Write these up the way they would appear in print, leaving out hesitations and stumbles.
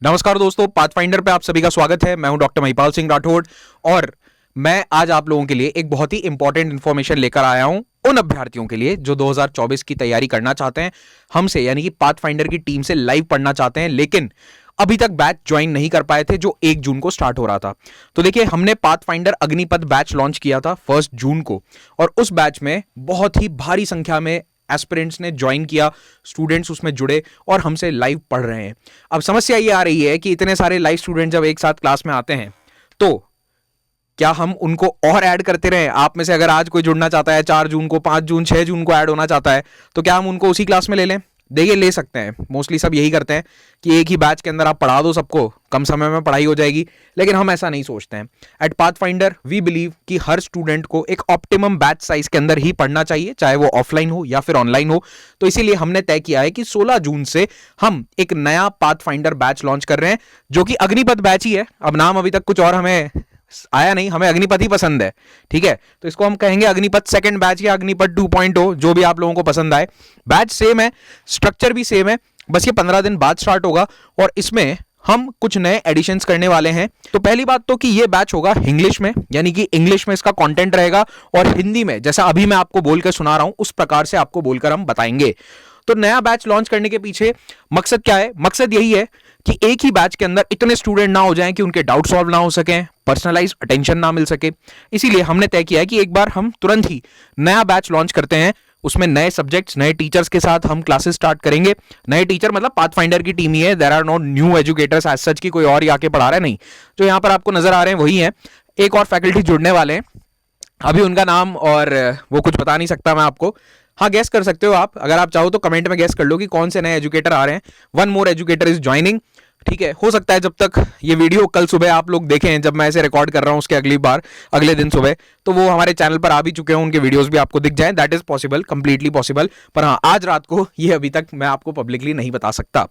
नमस्कार दोस्तों, पाथफाइंडर पे आप सभी का स्वागत है। मैं हूं डॉक्टर महिपाल सिंह राठौड़ और मैं आज आप लोगों के लिए एक बहुत ही इंपॉर्टेंट इंफॉर्मेशन लेकर आया हूं उन अभ्यर्थियों के लिए जो 2024 की तैयारी करना चाहते हैं, हमसे यानी कि पाथफाइंडर की टीम से लाइव पढ़ना चाहते हैं, लेकिन अभी तक बैच ज्वाइन नहीं कर पाए थे जो 1 जून को स्टार्ट हो रहा था। तो देखिए, हमने पाथफाइंडर अग्निपथ बैच लॉन्च किया था 1 जून को और उस बैच में बहुत ही भारी संख्या में एस्पिरेंट्स ने ज्वाइन किया, स्टूडेंट्स उसमें जुड़े और हमसे लाइव पढ़ रहे हैं। अब समस्या ये आ रही है कि इतने सारे लाइव स्टूडेंट जब एक साथ क्लास में आते हैं तो क्या हम उनको और ऐड करते रहें? आप में से अगर आज कोई जुड़ना चाहता है 4 जून को, 5 जून, 6 जून को ऐड होना चाहता है तो क्या हम उनको उसी क्लास में ले लें? देखिए, ले सकते हैं। मोस्टली सब यही करते हैं कि एक ही बैच के अंदर आप पढ़ा दो सबको, कम समय में पढ़ाई हो जाएगी, लेकिन हम ऐसा नहीं सोचते हैं। एट पाथफाइंडर वी बिलीव कि हर स्टूडेंट को एक ऑप्टिमम बैच साइज के अंदर ही पढ़ना चाहिए, चाहे वो ऑफलाइन हो या फिर ऑनलाइन हो। तो इसीलिए हमने तय किया है कि 16 जून से हम एक नया पाथफाइंडर बैच लॉन्च कर रहे हैं जो कि अग्निपथ बैच ही है। अब नाम अभी तक कुछ और हमें आया नहीं, हमें अग्निपथ ही पसंद है, ठीक है? तो इसको हम कहेंगे अग्निपथ सेकंड बैच या अग्निपथ 2.0, जो भी आप लोगों को पसंद आए। बैच सेम है, स्ट्रक्चर भी सेम है, बस ये 15 दिन बाद स्टार्ट होगा और इसमें हम कुछ नए एडिशंस करने वाले हैं। तो पहली बात तो कि ये बैच होगा इंग्लिश में, यानी कि इंग्लिश में इसका कंटेंट रहेगा और हिंदी में जैसा अभी मैं आपको बोलकर सुना रहा हूं उस प्रकार से आपको बोलकर हम बताएंगे। तो नया बैच लॉन्च करने के पीछे मकसद क्या है? मकसद यही है कि एक ही बैच के अंदर इतने स्टूडेंट ना हो जाएं कि उनके डाउट सॉल्व ना हो सकें, पर्सनलाइज अटेंशन ना मिल सके। इसीलिए हमने तय किया है कि एक बार हम तुरंत ही नया बैच लॉन्च करते हैं, उसमें नए सब्जेक्ट्स, नए टीचर्स के साथ हम क्लासेस स्टार्ट करेंगे। नए टीचर मतलब पाथफाइंडर की टीम ही है, there are no new educators as such की कोई और ही आके पढ़ा रहा है, नहीं। जो यहाँ पर आपको नजर आ रहे हैं वही है। एक और फैकल्टी जुड़ने वाले हैं, अभी उनका नाम और वो कुछ बता नहीं सकता मैं आपको। हाँ, गैस कर सकते हो आप, अगर आप चाहो तो कमेंट में गैस कर लो कि कौन से नए एजुकेटर आ रहे हैं। 1 मोर एजुकेटर इज ज्वाइनिंग, ठीक है? हो सकता है जब तक ये वीडियो कल सुबह आप लोग देखें, जब मैं ऐसे रिकॉर्ड कर रहा हूं उसके अगले दिन सुबह, तो वो हमारे चैनल पर आ भी चुके हों, उनके वीडियोस भी आपको दिख जाएं। That is possible, completely possible. पर हाँ, आज रात को ये अभी तक मैं आपको पब्लिकली नहीं बता सकता।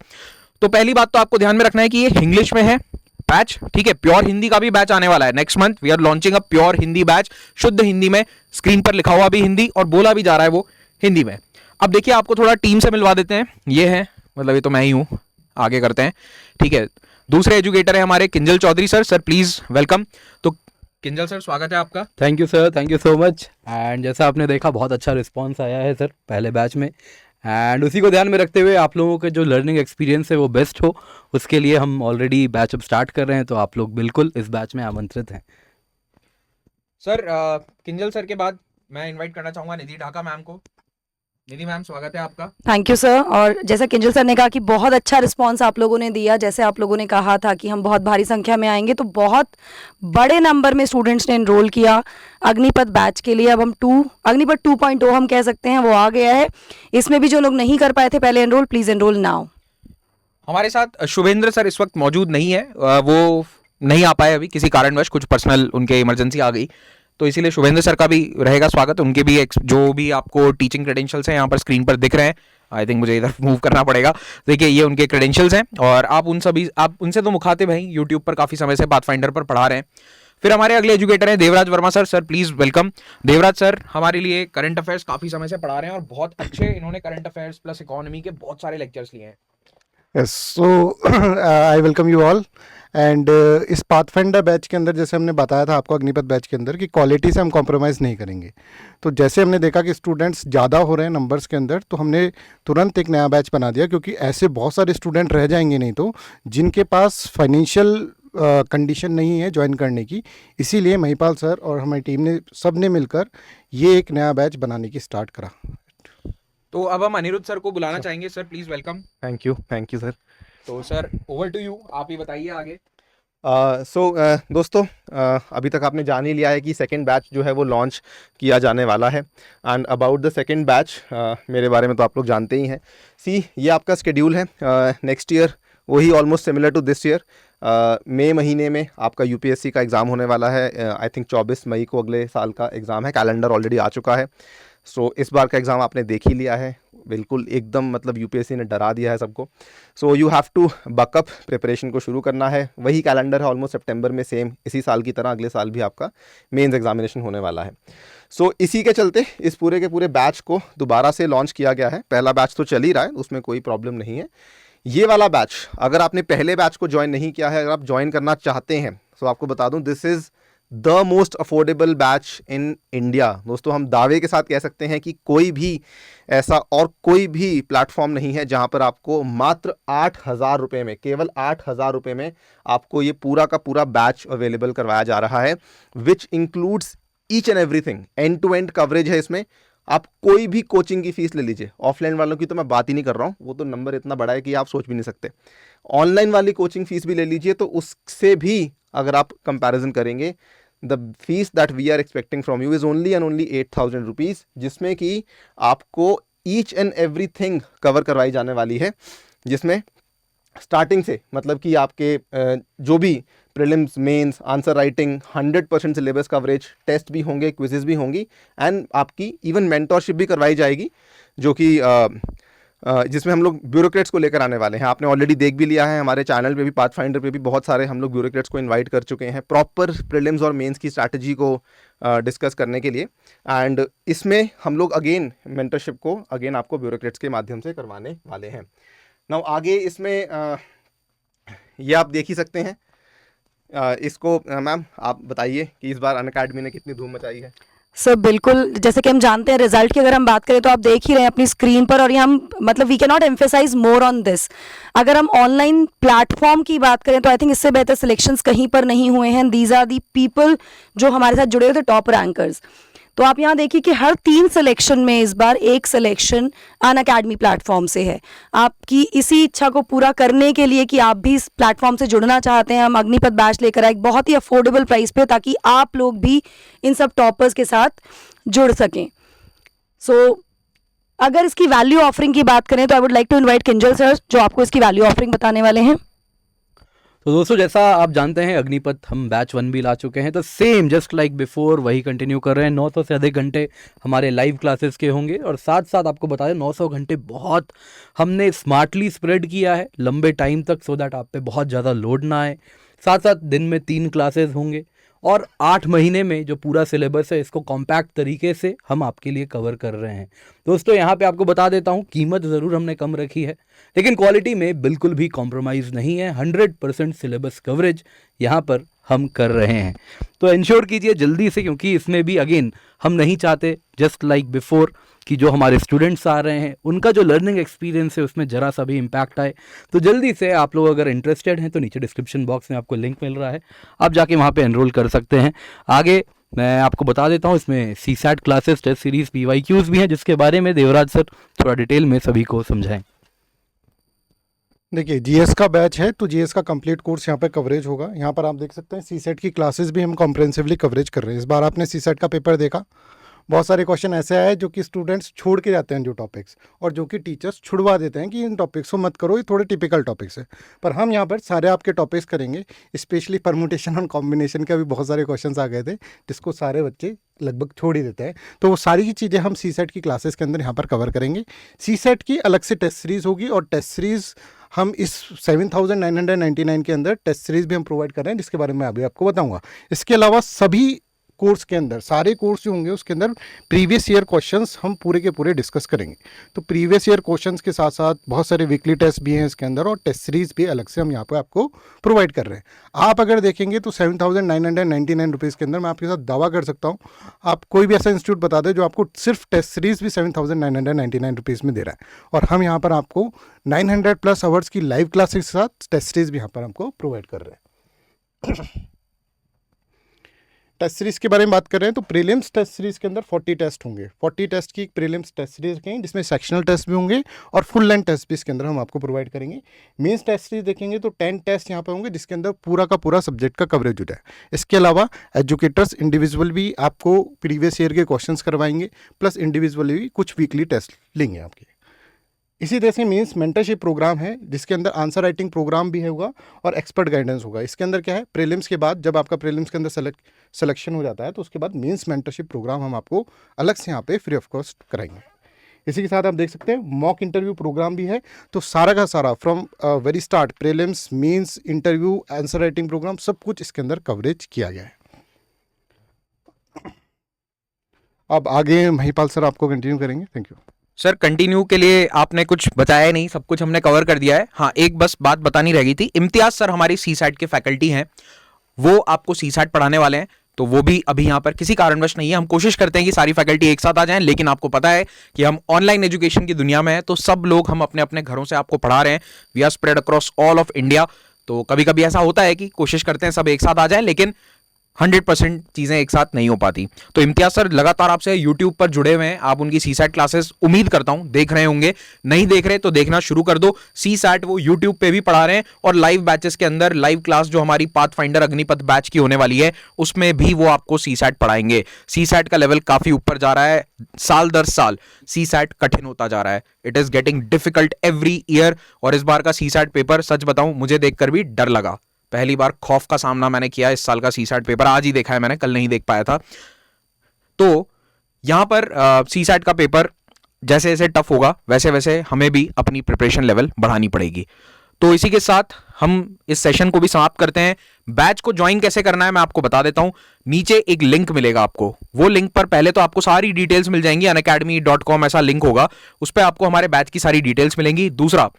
तो पहली बात तो आपको ध्यान में रखना है कि ये इंग्लिश में है बैच, ठीक है? प्योर हिंदी का भी बैच आने वाला है next month. We are launching a pure Hindi batch, शुद्ध हिंदी में, स्क्रीन पर लिखा हुआ भी हिंदी और बोला भी जा रहा है वो हिंदी में। अब देखिए, आपको थोड़ा टीम से मिलवा देते हैं। ये है, मतलब ये तो मैं ही हूं, आगे करते हैं, ठीक है? दूसरे एजुकेटर है हमारे Kinjal Chaudhary sir. Sir please welcome. तो किंजल सर, स्वागत है आपका। Thank you sir, thank you so much. And जैसा आपने देखा, बहुत अच्छा रिस्पांस आया है सर पहले बैच में, एंड उसी को ध्यान में रखते हुए आप लोगों के जो लर्निंग एक्सपीरियंस है वो बेस्ट हो, उसके लिए हम ऑलरेडी बैच अब स्टार्ट कर रहे हैं। तो आप लोग बिल्कुल इस बैच में आमंत्रित हैं। सर, किंजल सर के बाद मैं इनवाइट करना चाहूंगा निधि ढाका मैम को। निधि मैम, स्वागत है आपका। Thank you sir. और जैसा किंजल सर ने कहा कि बहुत अच्छा रिस्पांस आप लोगों ने दिया, जैसे आप लोगों ने कहा था कि हम बहुत भारी संख्या में आएंगे, तो बहुत बड़े नंबर में स्टूडेंट्स ने एनरोल किया अग्निपथ बैच के लिए। अब हम अग्निपथ 2.0 हम कह सकते हैं, वो आ गया है। इसमें भी जो लोग नहीं कर पाए थे पहले एनरोल, प्लीज़ एनरोल नाउ। हमारे साथ शुभेंद्र सर इस वक्त मौजूद नहीं है, वो नहीं आ पाए अभी, किसी कारणवश कुछ पर्सनल उनके इमरजेंसी आ गई, तो इसीलिए शुभेंद्र सर का भी रहेगा स्वागत। उनके भी जो भी आपको टीचिंग क्रेडेंशियल्स हैं यहाँ पर स्क्रीन पर दिख रहे हैं। आई थिंक मुझे इधर मूव करना पड़ेगा। देखिए, ये उनके क्रेडेंशियल्स हैं और आप उनसे तो मुखातिब हैं, यूट्यूब पर काफ़ी समय से पाथफाइंडर पर पढ़ा रहे हैं। फिर हमारे अगले एजुकेटर हैं Devraj Verma sir. Sir please welcome. Devraj sir हमारे लिए करंट अफेयर्स काफ़ी समय से पढ़ा रहे हैं और बहुत अच्छे इन्होंने करंट अफेयर्स प्लस इकोनॉमी के बहुत सारे लेक्चर्स लिए हैं। Yes, so I welcome you all. And इस पाथफाइंडर बैच के अंदर, जैसे हमने बताया था आपको अग्निपथ बैच के अंदर, कि क्वालिटी से हम कॉम्प्रोमाइज़ नहीं करेंगे। तो जैसे हमने देखा कि स्टूडेंट्स ज़्यादा हो रहे हैं नंबर्स के अंदर, तो हमने तुरंत एक नया बैच बना दिया, क्योंकि ऐसे बहुत सारे स्टूडेंट रह जाएंगे नहीं तो, जिनके पास फाइनेंशियल कंडीशन नहीं है ज्वाइन करने की। इसीलिए महिपाल सर और हमारी टीम ने सब ने मिलकर ये एक नया बैच बनाने की स्टार्ट करा। तो अब हम अनिरुद्ध सर को बुलाना चाहेंगे। Sir please welcome. Thank you sir. तो सर ओवर टू यू, आप ही बताइए आगे। दोस्तों, अभी तक आपने जान ही लिया है कि सेकंड बैच जो है वो लॉन्च किया जाने वाला है। And about the second batch, मेरे बारे में तो आप लोग जानते ही हैं। ये आपका शेड्यूल है नेक्स्ट ईयर, वही almost similar to this year. मई महीने में आपका यूपीएससी का एग्ज़ाम होने वाला है। आई थिंक 24 मई को अगले साल का एग्ज़ाम है। कैलेंडर ऑलरेडी आ चुका है। इस बार का एग्ज़ाम आपने देख ही लिया है, बिल्कुल एकदम, मतलब यूपीएससी ने डरा दिया है सबको। You have to buck up, preparation को शुरू करना है। वही कैलेंडर है ऑलमोस्ट सितंबर में, सेम इसी साल की तरह अगले साल भी आपका मेंस एग्जामिनेशन होने वाला है। इसी के चलते इस पूरे के पूरे बैच को दोबारा से लॉन्च किया गया है। पहला बैच तो चल ही रहा है, उसमें कोई प्रॉब्लम नहीं है। ये वाला बैच अगर आपने पहले बैच को ज्वाइन नहीं किया है, अगर आप ज्वाइन करना चाहते हैं, तो आपको बता दूं this is the most affordable batch in India. दोस्तों हम दावे के साथ कह सकते हैं कि कोई भी ऐसा और कोई भी प्लेटफॉर्म नहीं है जहां पर आपको मात्र 8,000 रुपये में, केवल 8,000 रुपये में आपको ये पूरा का पूरा बैच अवेलेबल करवाया जा रहा है, which includes each and everything. End to end coverage है इसमें। आप कोई भी कोचिंग की फीस ले लीजिए, ऑफलाइन वालों की तो मैं बात ही नहीं कर रहा हूँ, वो तो नंबर इतना बड़ा है कि आप सोच भी नहीं सकते। ऑनलाइन वाली कोचिंग फीस भी ले लीजिए तो उससे भी अगर आप कंपैरिजन करेंगे, the fees that we are expecting from you is only and only 8,000 rupees, जिसमें कि आपको ईच एंड एवरीथिंग कवर करवाई जाने वाली है, जिसमें स्टार्टिंग से मतलब कि आपके जो भी prelims, mains, answer writing, 100% syllabus coverage, test भी होंगे, क्विजेज भी होंगी, एंड आपकी इवन मेंटोरशिप भी करवाई जाएगी, जो कि जिसमें हम लोग ब्यूरोक्रेट्स को लेकर आने वाले हैं। आपने ऑलरेडी देख भी लिया है, हमारे चैनल पे भी, पाथफाइंडर पे भी बहुत सारे हम लोग ब्यूरोक्रेट्स को इनवाइट कर चुके हैं प्रॉपर प्रीलिम्स और मेंस की स्ट्रैटेजी को डिस्कस करने के लिए। एंड इसमें हम लोग अगेन मेंटरशिप को अगेन आपको ब्यूरोक्रेट्स के माध्यम से करवाने वाले हैं। नाउ आगे इसमें ये आप देख ही सकते हैं इसको। मैम आप बताइए कि इस बार अनअकैडमी ने कितनी धूम मचाई है। सर बिल्कुल, जैसे कि हम जानते हैं रिजल्ट की अगर हम बात करें तो आप देख ही रहे हैं अपनी स्क्रीन पर, और ये हम मतलब we can not emphasize more on this. अगर हम ऑनलाइन प्लेटफॉर्म की बात करें तो आई थिंक इससे बेहतर सिलेक्शंस कहीं पर नहीं हुए हैं। दीज आर दी पीपल जो हमारे साथ जुड़े हुए थे, टॉप रैंकर्स। तो आप यहाँ देखिए कि हर 3 सिलेक्शन में इस बार एक सिलेक्शन अनअकैडमी प्लेटफॉर्म से है। आपकी इसी इच्छा को पूरा करने के लिए कि आप भी इस प्लेटफॉर्म से जुड़ना चाहते हैं, हम अग्निपथ बैच लेकर आए एक बहुत ही अफोर्डेबल प्राइस पे, ताकि आप लोग भी इन सब टॉपर्स के साथ जुड़ सकें। सो अगर इसकी वैल्यू ऑफरिंग की बात करें तो I would like to invite Kinjal sir, जो आपको इसकी वैल्यू ऑफरिंग बताने वाले हैं। तो दोस्तों जैसा आप जानते हैं अग्निपथ हम बैच 1 भी ला चुके हैं, तो सेम जस्ट लाइक बिफोर वही कंटिन्यू कर रहे हैं। 900 से अधिक घंटे हमारे लाइव क्लासेस के होंगे, और साथ साथ आपको बता दें 900 घंटे बहुत हमने स्मार्टली स्प्रेड किया है लंबे टाइम तक, सो दैट आप पे बहुत ज़्यादा लोड ना आए। साथ साथ दिन में 3 क्लासेस होंगे, और 8 महीने में जो पूरा सिलेबस है इसको कॉम्पैक्ट तरीके से हम आपके लिए कवर कर रहे हैं। दोस्तों यहाँ पे आपको बता देता हूँ, कीमत ज़रूर हमने कम रखी है, लेकिन क्वालिटी में बिल्कुल भी कॉम्प्रोमाइज़ नहीं है। 100% सिलेबस कवरेज यहाँ पर हम कर रहे हैं, तो इंश्योर कीजिए जल्दी से, क्योंकि इसमें भी अगेन हम नहीं चाहते जस्ट लाइक बिफोर कि जो हमारे स्टूडेंट्स आ रहे हैं उनका जो लर्निंग एक्सपीरियंस है उसमें ज़रा सा भी इम्पैक्ट आए। तो जल्दी से आप लोग अगर इंटरेस्टेड हैं तो नीचे डिस्क्रिप्शन बॉक्स में आपको लिंक मिल रहा है, आप जाके वहाँ पे एनरोल कर सकते हैं। आगे मैं आपको बता देता हूँ, इसमें CSAT classes, test series, PYQs भी हैं, जिसके बारे में देवराज सर थोड़ा डिटेल में सभी को समझाएं। देखिए जीएस का बैच है, तो जीएस का कंप्लीट कोर्स यहाँ पे कवरेज होगा। यहाँ पर आप देख सकते हैं सीसेट की क्लासेस भी हम कॉम्प्रिहेंसिवली कवरेज कर रहे हैं। इस बार आपने सीसेट का पेपर देखा, बहुत सारे क्वेश्चन ऐसे आए जो कि स्टूडेंट्स छोड़ के जाते हैं जो टॉपिक्स, और जो कि टीचर्स छुड़वा देते हैं कि इन टॉपिक्स को मत करो, ये थोड़े टिपिकल टॉपिक्स है। पर हम यहाँ पर सारे आपके टॉपिक्स करेंगे, स्पेशली परमुटेशन और कॉम्बिनेशन के भी बहुत सारे क्वेश्चंस आ गए थे जिसको सारे बच्चे लगभग छोड़ ही देते हैं। तो वो सारी चीज़ें हम सीसेट की क्लासेस के अंदर यहाँ पर कवर करेंगे। सीसेट की अलग से टेस्ट सीरीज़ होगी, और टेस्ट सीरीज़ हम इस 7,999 के अंदर टेस्ट सीरीज़ भी हम प्रोवाइड कर रहे हैं, जिसके बारे में अभी आपको बताऊँगा। इसके अलावा सभी कोर्स के अंदर, सारे कोर्स जो होंगे उसके अंदर प्रीवियस ईयर क्वेश्चंस हम पूरे के पूरे डिस्कस करेंगे। तो प्रीवियस ईयर क्वेश्चंस के साथ साथ बहुत सारे वीकली टेस्ट भी हैं इसके अंदर, और टेस्ट सीरीज भी अलग से हम यहाँ पे आपको प्रोवाइड कर रहे हैं। आप अगर देखेंगे तो 7,999 रुपीज़ के अंदर मैं आपके साथ दावा कर सकता हूँ, आप कोई भी ऐसा इंस्टीट्यूट बता दें जो आपको सिर्फ टेस्ट सीरीज भी 7,999 रुपीज़ में दे रहा है, और हम यहाँ पर आपको 900+ आवर्स की लाइव क्लासेस के साथ टेस्ट सीरीज भी यहाँ पर आपको प्रोवाइड कर रहे हैं। टेस्ट सीरीज़ के बारे में बात कर रहे हैं तो प्रीलिम्स टेस्ट सीरीज़ के अंदर 40 टेस्ट होंगे। 40 टेस्ट की प्रीलिम्स टेस्ट सीरीज़ कहेंगे, जिसमें सेक्शनल टेस्ट भी होंगे और फुल लेंथ टेस्ट भी इसके अंदर हम आपको प्रोवाइड करेंगे। मेंस टेस्ट सीरीज देखेंगे तो 10 टेस्ट यहाँ पे होंगे, जिसके अंदर पूरा का पूरा सब्जेक्ट का कवरेज होता है। इसके अलावा एजुकेटर्स इंडिविजुअल भी आपको प्रीवियस ईयर के क्वेश्चंस करवाएंगे, प्लस इंडिविजुअली भी कुछ वीकली टेस्ट लेंगे आपके। इसी तरह से मीन्स मेंटरशिप प्रोग्राम है, जिसके अंदर आंसर राइटिंग प्रोग्राम भी होगा और एक्सपर्ट गाइडेंस होगा। इसके अंदर क्या है, प्रीलिम्स के बाद जब आपका प्रीलिम्स के अंदर सिलेक्शन हो जाता है तो उसके बाद मीन्स मेंटरशिप प्रोग्राम हम आपको अलग से यहाँ पे फ्री ऑफ कॉस्ट कराएंगे। इसी के साथ आप देख सकते हैं मॉक इंटरव्यू प्रोग्राम भी है। तो सारा का सारा from very start, prelims, mains, interview, answer writing programme, सब कुछ इसके अंदर कवरेज किया गया है। अब आगे महिपाल सर आपको कंटिन्यू करेंगे। Thank you. सर कंटिन्यू के लिए आपने कुछ बताया नहीं, सब कुछ हमने कवर कर दिया है। हाँ, एक बस बात बतानी रह गई थी। इम्तियाज सर हमारी सी सैट के फैकल्टी हैं, वो आपको सी सैट पढ़ाने वाले हैं, तो वो भी अभी यहाँ पर किसी कारणवश नहीं है। हम कोशिश करते हैं कि सारी फैकल्टी एक साथ आ जाएं, लेकिन आपको पता है कि हम ऑनलाइन एजुकेशन की दुनिया में हैं, तो सब लोग हम अपने अपने घरों से आपको पढ़ा रहे हैं। We are spread across all of India, तो कभी कभी ऐसा होता है कि कोशिश करते हैं सब एक साथ आ जाए, लेकिन 100% चीजें एक साथ नहीं हो पाती। तो इम्तियाज सर लगातार आपसे यूट्यूब पर जुड़े हुए हैं, आप उनकी सी सैट क्लासेस उम्मीद करता हूं देख रहे होंगे। नहीं देख रहे तो देखना शुरू कर दो। सी सैट वो यूट्यूब पे भी पढ़ा रहे हैं, और लाइव बैचेस के अंदर लाइव क्लास जो हमारी पाथफाइंडर अग्निपथ बैच की होने वाली है, उसमें भी वो आपको सी सैट पढ़ाएंगे। सी सैट का लेवल काफी ऊपर जा रहा है, साल दर साल सी सैट कठिन होता जा रहा है। It is getting difficult every year, और इस बार का सी सैट पेपर सच बताऊं मुझे देखकर भी डर लगा। पहली बार खौफ का सामना मैंने किया। इस साल का सी सैट पेपर आज ही देखा है मैंने, कल नहीं देख पाया था। तो यहां पर सी सैट का पेपर जैसे जैसे टफ होगा, वैसे वैसे हमें भी अपनी प्रिपरेशन लेवल बढ़ानी पड़ेगी। तो इसी के साथ हम इस सेशन को भी समाप्त करते हैं। बैच को ज्वाइन कैसे करना है मैं आपको बता देता हूं। नीचे एक लिंक मिलेगा आपको, वो लिंक पर पहले तो आपको सारी डिटेल्स मिल जाएंगी। unacademy.com ऐसा लिंक होगा, उस पर आपको हमारे बैच की सारी डिटेल्स मिलेंगी। दूसरा,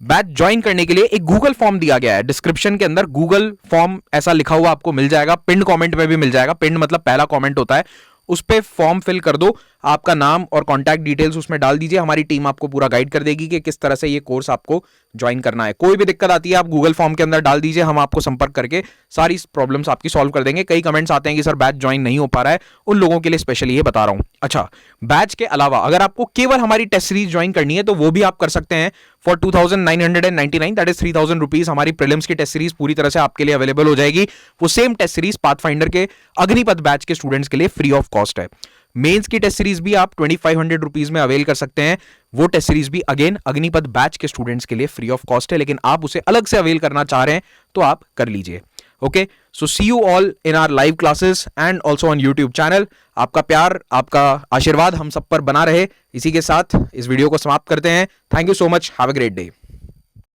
बैच ज्वाइन करने के लिए एक गूगल फॉर्म दिया गया है, डिस्क्रिप्शन के अंदर गूगल फॉर्म ऐसा लिखा हुआ आपको मिल जाएगा। पिंड कमेंट में भी मिल जाएगा। पिंड मतलब पहला कमेंट होता है, उस पे फॉर्म फिल कर दो, आपका नाम और कॉन्टैक्ट डिटेल्स उसमें डाल दीजिए। हमारी टीम आपको पूरा गाइड कर देगी कि किस तरह से ये कोर्स आपको ज्वाइन करना है। कोई भी दिक्कत आती है आप गूगल फॉर्म के अंदर डाल दीजिए, हम आपको संपर्क करके सारी प्रॉब्लम्स आपकी सॉल्व कर देंगे। कई कमेंट्स आते हैं कि सर बैच ज्वाइन नहीं हो पा रहा है, उन लोगों के लिए स्पेशली ये बता रहा हूं। अच्छा, बैच के अलावा अगर आपको केवल हमारी टेस्ट सीरीज ज्वाइन करनी है तो वो भी आप कर सकते हैं फॉर 2999, दैट इज 3000 रुपीज। हमारी प्रीलिम्स की टेस्ट सीरीज पूरी तरह से आपके लिए अवेलेबल हो जाएगी। वो सेम टेस्ट सीरीज पाथफाइंडर के अग्निपथ बैच के स्टूडेंट्स के लिए फ्री ऑफ कॉस्ट है। मेंस की टेस्ट सीरीज भी आप 2500 रुपीज में अवेल कर सकते हैं। वो टेस्ट सीरीज भी अगेन अग्निपथ बैच के स्टूडेंट्स के लिए फ्री ऑफ कॉस्ट है, लेकिन आप उसे अलग से अवेल करना चाह रहे हैं तो आप कर लीजिए। Okay, so see you all in our live classes and also on YouTube channel. आपका प्यार, आपका आशीर्वाद हम सब पर बना रहे। इसी के साथ इस वीडियो को समाप्त करते हैं। Thank you so much, have a great day.